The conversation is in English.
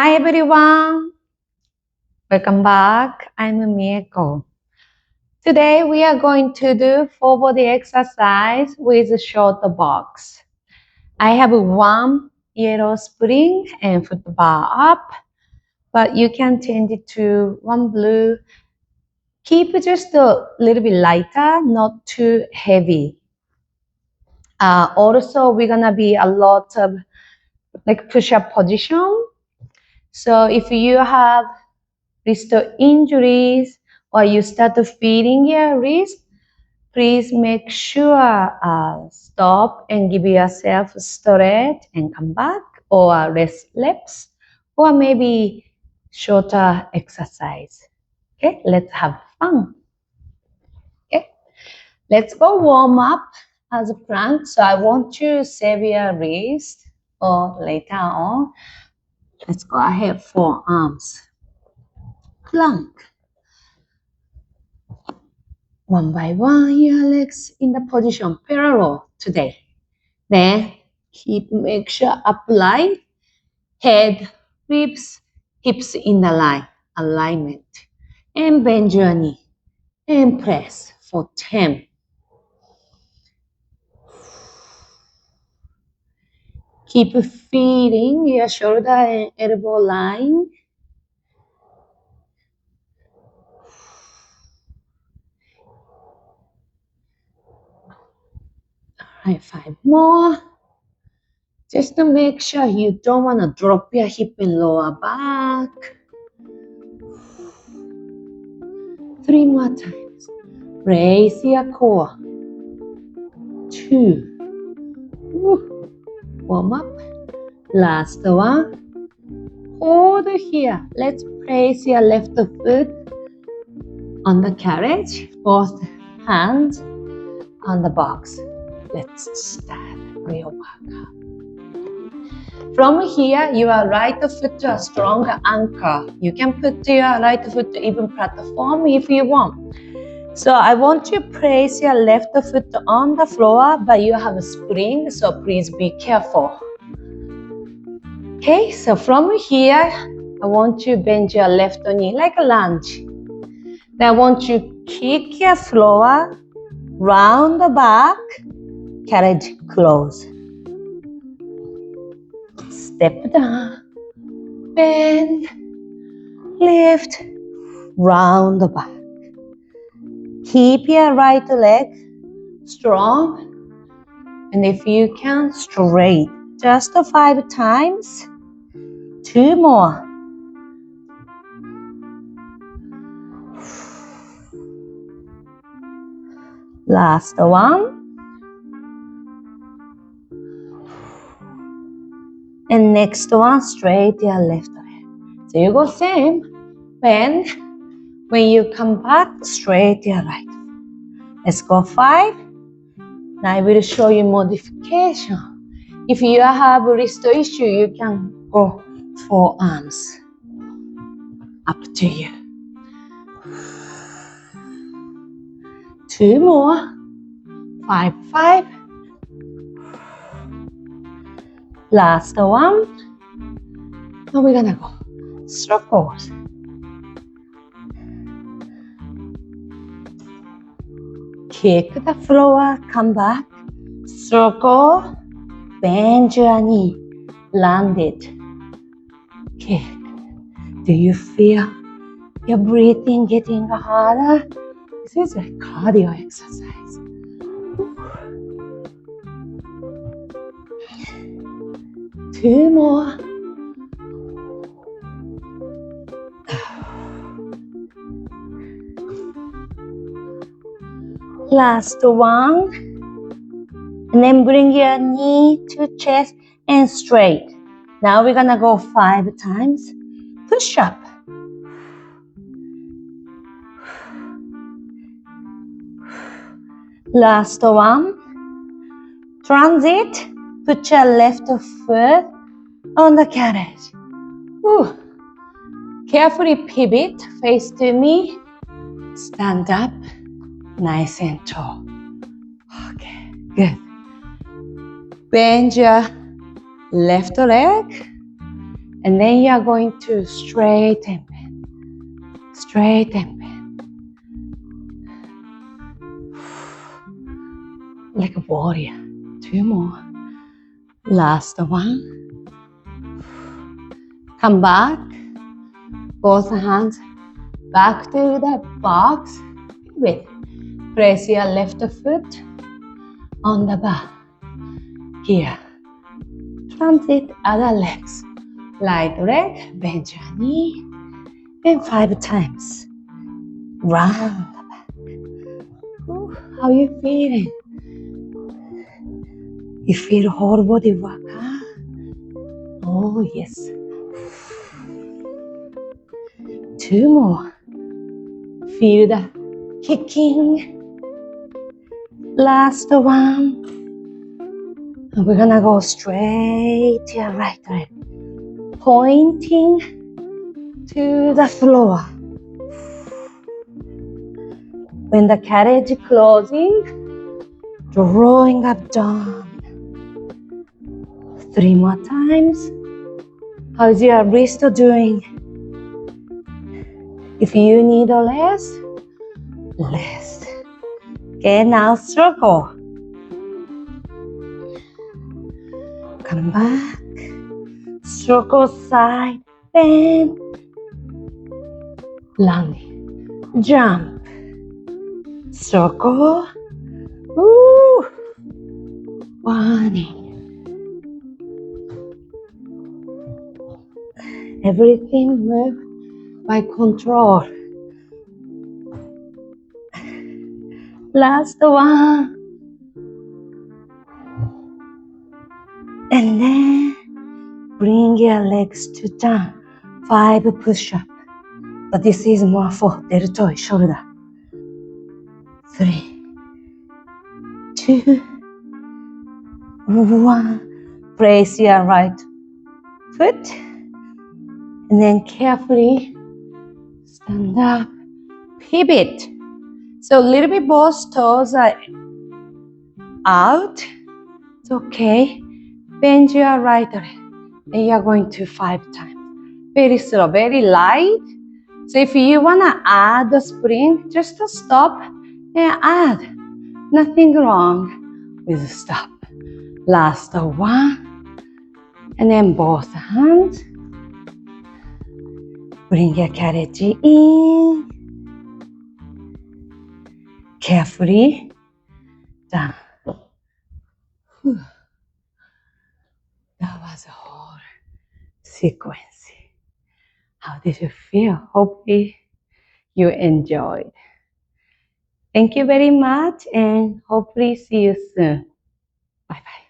Hi everyone, welcome back. I'm Mieko. Today we are going to do full body exercise with a short box. I have one yellow spring and foot bar up, but you can change it to one blue. Keep it just a little bit lighter, not too heavy. Also, we're gonna be a lot of like push-up position. So if you have wrist injuries or you start feeling your wrist, please make sure stop and give yourself a stretch and come back, or rest laps, or maybe shorter exercise. Okay, let's have fun. Okay, let's go warm up as a plank. So I want to save your wrist or later on. Let's go ahead for arms. Plank. One by one, your legs in the position parallel today. Then make sure upright, head, ribs, hips in the line, alignment. And bend your knee and press for 10. Keep feeling your shoulder and elbow line. Alright, 5 more. Just to make sure you don't want to drop your hip and lower back. 3 more times. Raise your core. 2. Warm up. Last one. Hold here. Let's place your left foot on the carriage. Both hands on the box. Let's start real workout. From here, your right foot to a strong anchor. You can put your right foot to even platform if you want. So I want to place your left foot on the floor, but you have a spring, so please be careful. Okay, so from here, I want you to bend your left knee like a lunge. Then I want you to kick your floor, round the back, carriage close. Step down, bend, lift, round the back. Keep your right leg strong, and if you can, straight. Just 5 times. 2 more. Last one. And next one, straight your left leg. So you go same. Bend. When you come back, straight your right. Let's go 5. Now I will show you modification. If you have a wrist issue, you can go 4 arms. Up to you. 2 more. 5, 5. Last one. Now we're gonna go circles. Kick the floor, come back. Circle. Bend your knee. Land it. Kick. Do you feel your breathing getting harder? This is a cardio exercise. 2 more. Last one. And then bring your knee to chest and straight. Now we're gonna go 5 times. Push up. Last one. Transit. Put your left foot on the carriage. Whew. Carefully pivot, face to me. Stand up, nice and tall. Okay, good. Bend your left leg And then you are going to straight and bend. Straight and bend. Like a warrior. 2 more. Last one. Come back. Both hands back to the box. With. Press your left foot on the bar. Here. Transit other legs. Right leg, bend your knee. And 5 times. Round the back. Ooh, how you feeling? You feel whole body work, huh? Oh, yes. 2 more. Feel the kicking. Last one. And we're gonna go straight to your right leg. Pointing to the floor. When the carriage closing, drawing up down. 3 more times. How's your wrist doing? If you need a rest, rest. Okay, now circle. Come back. Circle side, bend. Lunge. Jump. Circle. Woo! One. Everything move by control. Last one. And then bring your legs to down. 5 push-up. But this is more for deltoid shoulder. 3, 2, 1. Place your right foot. And then carefully stand up. Pivot. So a little bit both toes are out. It's okay. Bend your right leg. And you're going to 5 times. Very slow, very light. So if you want to add the sprint, just to stop and add. Nothing wrong with stop. Last one. And then both hands. Bring your carriage in. Carefully down. That was a whole sequence. How did you feel? Hopefully you enjoyed. Thank you very much and hopefully see you soon. Bye bye.